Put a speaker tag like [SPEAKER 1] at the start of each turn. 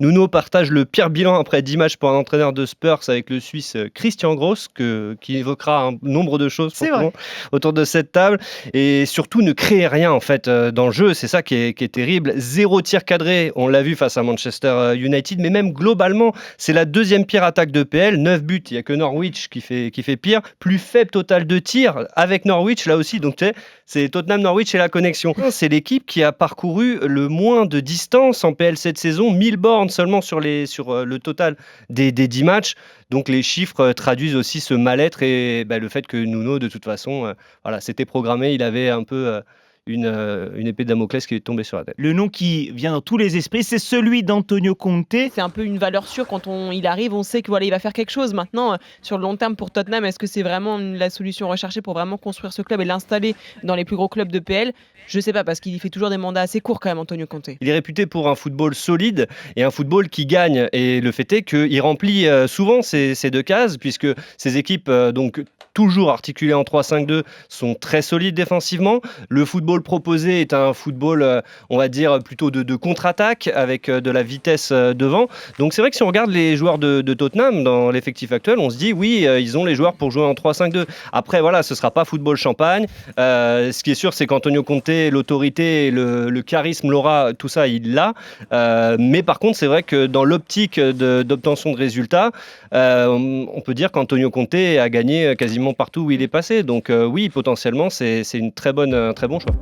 [SPEAKER 1] Nuno partage le pire bilan après 10 matchs pour un entraîneur de Spurs avec le Suisse Christian Gross, qui évoquera un nombre de choses pour
[SPEAKER 2] C'est
[SPEAKER 1] tout le
[SPEAKER 2] vrai.
[SPEAKER 1] monde autour de cette table. Et surtout, ne créer rien en fait dans le jeu, c'est ça qui est terrible. Zéro tir cadré, on l'a vu face à Manchester United, mais même globalement, c'est la deuxième pire attaque de PL. 9 buts, il n'y a que Norwich qui fait pire. Plus faible total de tirs avec Norwich là aussi, donc tu sais, c'est Tottenham-Norwich et la connexion. C'est l'équipe qui a parcouru le moins de distance en PL cette saison, 1000 bornes seulement sur le total des 10 matchs. Donc les chiffres traduisent aussi ce mal-être et le fait que Nuno, de toute façon, voilà, c'était programmé, il avait un peu une épée de Damoclès qui est tombée sur la tête.
[SPEAKER 2] Le nom qui vient dans tous les esprits, c'est celui d'Antonio Conte.
[SPEAKER 3] C'est un peu une valeur sûre quand il arrive, on sait que voilà, il va faire quelque chose. Maintenant, sur le long terme pour Tottenham, est-ce que c'est vraiment la solution recherchée pour vraiment construire ce club et l'installer dans les plus gros clubs de PL? Je sais pas, parce qu'il fait toujours des mandats assez courts quand même, Antonio Conte.
[SPEAKER 1] Il est réputé pour un football solide et un football qui gagne. Et le fait est qu'il remplit souvent ces deux cases, puisque ces équipes, donc toujours articulées en 3-5-2, sont très solides défensivement. Le football proposé est un football, on va dire, plutôt de contre-attaque, avec de la vitesse devant. Donc c'est vrai que si on regarde les joueurs de Tottenham dans l'effectif actuel, on se dit oui, ils ont les joueurs pour jouer en 3-5-2. Après, voilà, ce ne sera pas football champagne. Ce qui est sûr, c'est qu'Antonio Conte, l'autorité, le charisme, l'aura, tout ça, il l'a. Mais par contre, c'est vrai que dans l'optique d'obtention de résultats, on peut dire qu'Antonio Conte a gagné quasiment partout où il est passé. Donc oui, potentiellement, c'est un très bon choix.